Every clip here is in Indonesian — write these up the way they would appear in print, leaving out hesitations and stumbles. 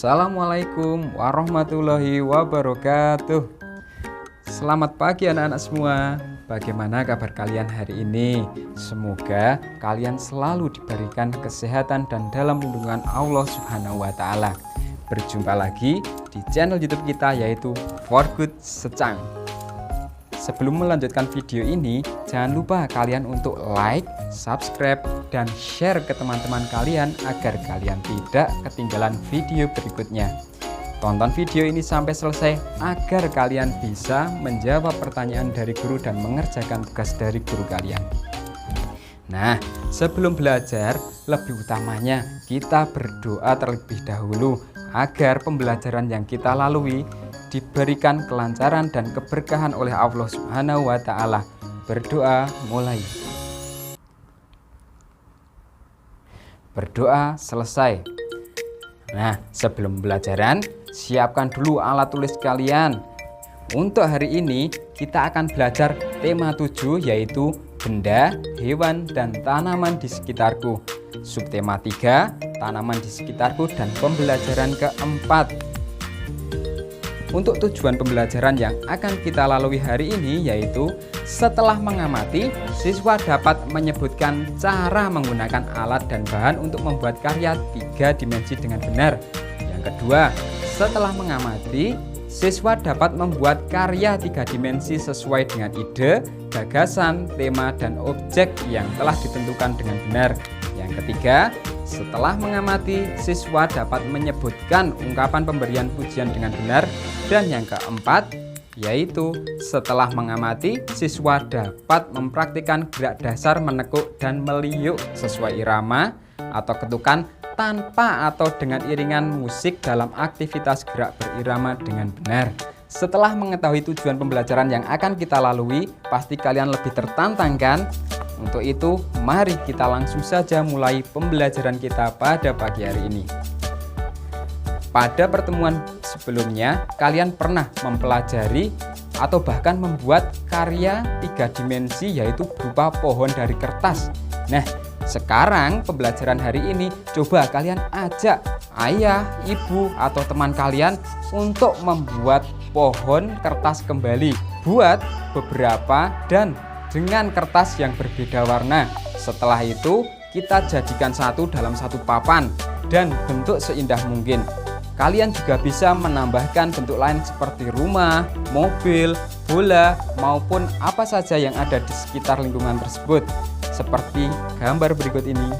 Assalamualaikum warahmatullahi wabarakatuh. Selamat pagi anak-anak semua. Bagaimana kabar kalian hari ini? Semoga kalian selalu diberikan kesehatan dan dalam lindungan Allah Subhanahu wa Ta'ala. Berjumpa lagi di channel YouTube kita, yaitu For Good Secang. Sebelum melanjutkan video ini, jangan lupa kalian untuk like, subscribe, dan share ke teman-teman kalian agar kalian tidak ketinggalan video berikutnya. Tonton video ini sampai selesai agar kalian bisa menjawab pertanyaan dari guru dan mengerjakan tugas dari guru kalian. Nah, sebelum belajar, lebih utamanya kita berdoa terlebih dahulu agar pembelajaran yang kita lalui diberikan kelancaran dan keberkahan oleh Allah Subhanahu wa Ta'ala. Berdoa mulai. Berdoa selesai. Nah, sebelum pembelajaran, siapkan dulu alat tulis kalian. Untuk hari ini kita akan belajar tema 7, yaitu benda, hewan, dan tanaman di sekitarku. Subtema 3, tanaman di sekitarku, dan pembelajaran keempat. Untuk tujuan pembelajaran yang akan kita lalui hari ini, yaitu setelah mengamati, siswa dapat menyebutkan cara menggunakan alat dan bahan untuk membuat karya 3 dimensi dengan benar. Yang kedua, setelah mengamati, siswa dapat membuat karya 3 dimensi sesuai dengan ide, gagasan, tema, dan objek yang telah ditentukan dengan benar. Yang ketiga, setelah mengamati, siswa dapat menyebutkan ungkapan pemberian pujian dengan benar. Dan yang keempat, yaitu setelah mengamati, siswa dapat mempraktikkan gerak dasar menekuk dan meliuk sesuai irama atau ketukan tanpa atau dengan iringan musik dalam aktivitas gerak berirama dengan benar. Setelah mengetahui tujuan pembelajaran yang akan kita lalui, pasti kalian lebih tertantang kan? Untuk itu, mari kita langsung saja mulai pembelajaran kita pada pagi hari ini. Pada pertemuan sebelumnya, kalian pernah mempelajari atau bahkan membuat karya 3 dimensi, yaitu berupa pohon dari kertas. Nah, sekarang pembelajaran hari ini coba kalian ajak ayah, ibu, atau teman kalian untuk membuat pohon kertas kembali. Buat beberapa dan dengan kertas yang berbeda warna. Setelah itu kita jadikan satu dalam satu papan dan bentuk seindah mungkin. Kalian juga bisa menambahkan bentuk lain seperti rumah, mobil, bola, maupun apa saja yang ada di sekitar lingkungan tersebut, seperti gambar berikut ini.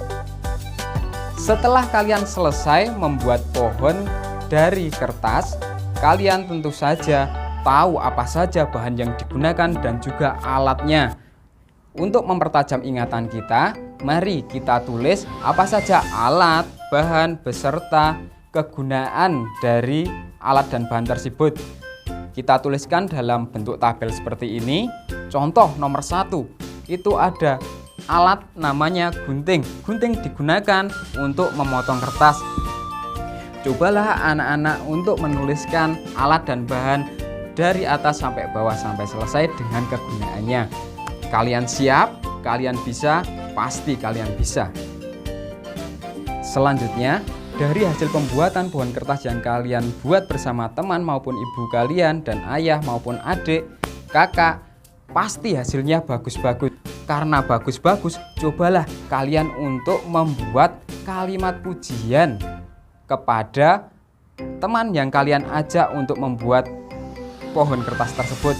Setelah kalian selesai membuat pohon dari kertas, kalian tentu saja tahu apa saja bahan yang digunakan dan juga alatnya. Untuk mempertajam ingatan kita, mari kita tulis apa saja alat, bahan, beserta kegunaan dari alat dan bahan tersebut. Kita tuliskan dalam bentuk tabel seperti ini. Contoh nomor 1, itu ada alat namanya gunting. Gunting digunakan untuk memotong kertas. Cobalah anak-anak untuk menuliskan alat dan bahan dari atas sampai bawah sampai selesai dengan kegunaannya. Kalian siap? Kalian bisa? Pasti kalian bisa. Selanjutnya, dari hasil pembuatan pohon kertas yang kalian buat bersama teman maupun ibu kalian dan ayah maupun adik, kakak, pasti hasilnya bagus-bagus. Karena bagus-bagus, cobalah kalian untuk membuat kalimat pujian kepada teman yang kalian ajak untuk membuat pohon kertas tersebut.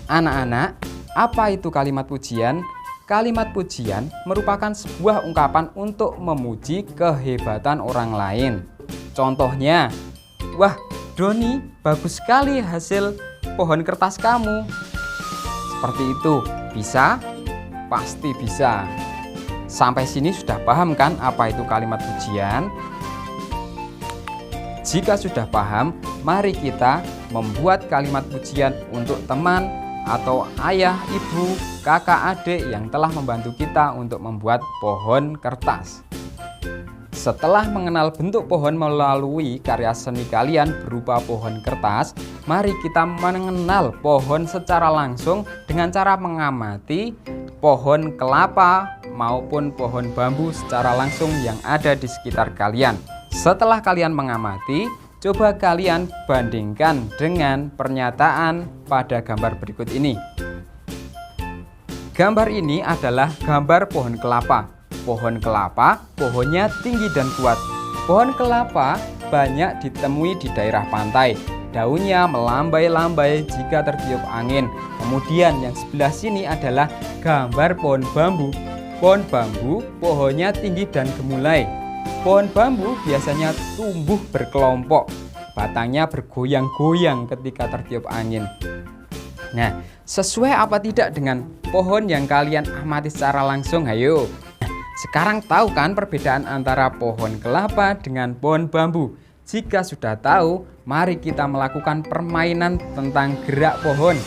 Anak-anak, apa itu kalimat pujian? Kalimat pujian merupakan sebuah ungkapan untuk memuji kehebatan orang lain. Contohnya, wah Doni, bagus sekali hasil pohon kertas kamu. Seperti itu, bisa? Pasti bisa. Sampai sini sudah paham kan apa itu kalimat pujian? Jika sudah paham, mari kita membuat kalimat pujian untuk teman atau ayah, ibu, kakak, adik yang telah membantu kita untuk membuat pohon kertas. Setelah mengenal bentuk pohon melalui karya seni kalian berupa pohon kertas, mari kita mengenal pohon secara langsung dengan cara mengamati pohon kelapa maupun pohon bambu secara langsung yang ada di sekitar kalian. Setelah kalian mengamati, Coba kalian bandingkan dengan pernyataan pada gambar berikut ini. Gambar ini adalah gambar pohon kelapa. Pohon kelapa, pohonnya tinggi dan kuat. Pohon kelapa banyak ditemui di daerah pantai. Daunnya melambai-lambai jika tertiup angin. Kemudian yang sebelah sini adalah gambar pohon bambu. Pohon bambu, pohonnya tinggi dan gemulai. Pohon bambu biasanya tumbuh berkelompok. Batangnya bergoyang-goyang ketika tertiup angin. Nah, sesuai apa tidak dengan pohon yang kalian amati secara langsung? Ayo. Sekarang tahu kan perbedaan antara pohon kelapa dengan pohon bambu? Jika sudah tahu, mari kita melakukan permainan tentang gerak pohon.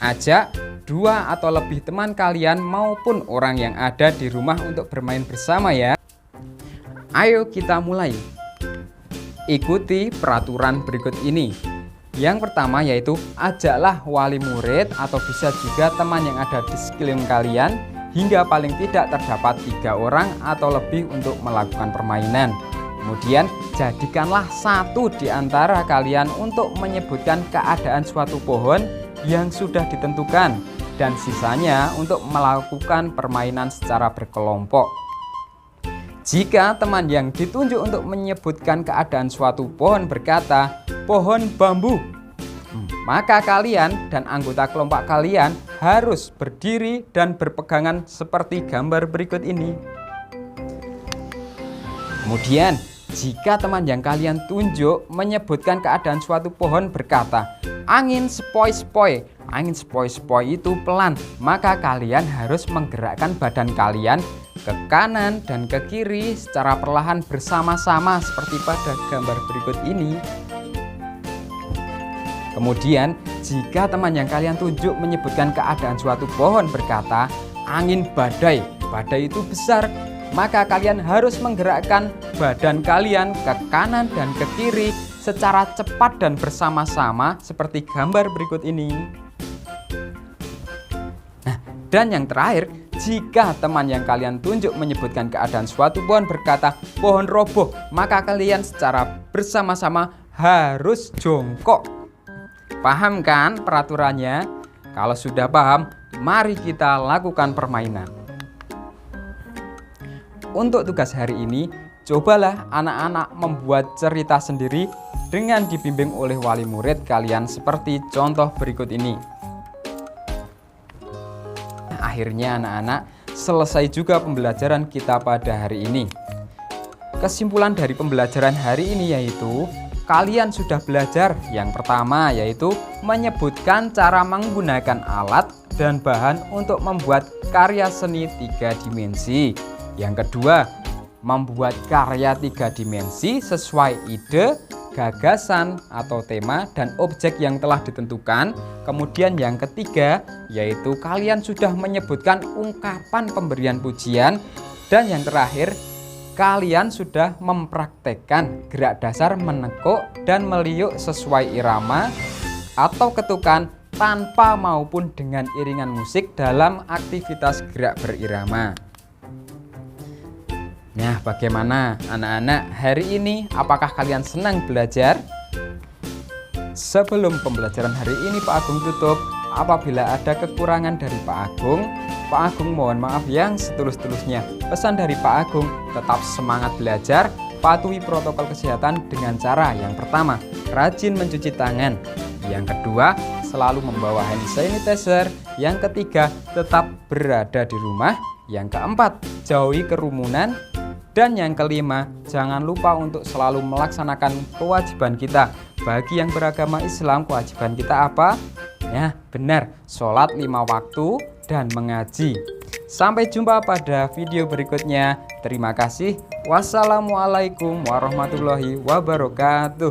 Ajak 2 atau lebih teman kalian maupun orang yang ada di rumah untuk bermain bersama ya. Ayo kita mulai. Ikuti peraturan berikut ini. Yang pertama yaitu ajaklah wali murid atau bisa juga teman yang ada di sekeliling kalian hingga paling tidak terdapat 3 orang atau lebih untuk melakukan permainan. Kemudian jadikanlah satu di antara kalian untuk menyebutkan keadaan suatu pohon yang sudah ditentukan dan sisanya untuk melakukan permainan secara berkelompok. Jika teman yang ditunjuk untuk menyebutkan keadaan suatu pohon berkata, pohon bambu, maka kalian dan anggota kelompok kalian harus berdiri dan berpegangan seperti gambar berikut ini. Kemudian, jika teman yang kalian tunjuk menyebutkan keadaan suatu pohon berkata, angin sepoi-sepoi, angin sepoi-sepoi itu pelan, maka kalian harus menggerakkan badan kalian ke kanan dan ke kiri secara perlahan bersama-sama seperti pada gambar berikut ini. Kemudian, jika teman yang kalian tunjuk menyebutkan keadaan suatu pohon berkata, angin badai, badai itu besar, maka kalian harus menggerakkan badan kalian ke kanan dan ke kiri secara cepat dan bersama-sama seperti gambar berikut ini. Nah, dan yang terakhir, jika teman yang kalian tunjuk menyebutkan keadaan suatu pohon berkata, pohon roboh, maka kalian secara bersama-sama harus jongkok. Paham kan peraturannya? Kalau sudah paham, mari kita lakukan permainan. Untuk tugas hari ini, cobalah anak-anak membuat cerita sendiri dengan dibimbing oleh wali murid kalian seperti contoh berikut ini. Akhirnya anak-anak selesai juga pembelajaran kita pada hari ini. Kesimpulan dari pembelajaran hari ini yaitu kalian sudah belajar yang pertama yaitu menyebutkan cara menggunakan alat dan bahan untuk membuat karya seni 3 dimensi. Yang kedua, membuat karya 3 dimensi sesuai ide, gagasan atau tema dan objek yang telah ditentukan. Kemudian yang ketiga yaitu kalian sudah menyebutkan ungkapan pemberian pujian. Dan yang terakhir, kalian sudah mempraktekkan gerak dasar menekuk dan meliuk sesuai irama atau ketukan tanpa maupun dengan iringan musik dalam aktivitas gerak berirama. Nah, bagaimana anak-anak hari ini? Apakah kalian senang belajar? Sebelum pembelajaran hari ini Pak Agung tutup, apabila ada kekurangan dari Pak Agung mohon maaf yang setulus-tulusnya. Pesan dari Pak Agung, tetap semangat belajar, patuhi protokol kesehatan dengan cara yang pertama, rajin mencuci tangan. Yang kedua, selalu membawa hand sanitizer. Yang ketiga, tetap berada di rumah. Yang keempat, jauhi kerumunan. Dan yang kelima, jangan lupa untuk selalu melaksanakan kewajiban kita. Bagi yang beragama Islam, kewajiban kita apa? Ya, benar, sholat 5 waktu dan mengaji. Sampai jumpa pada video berikutnya. Terima kasih. Wassalamualaikum warahmatullahi wabarakatuh.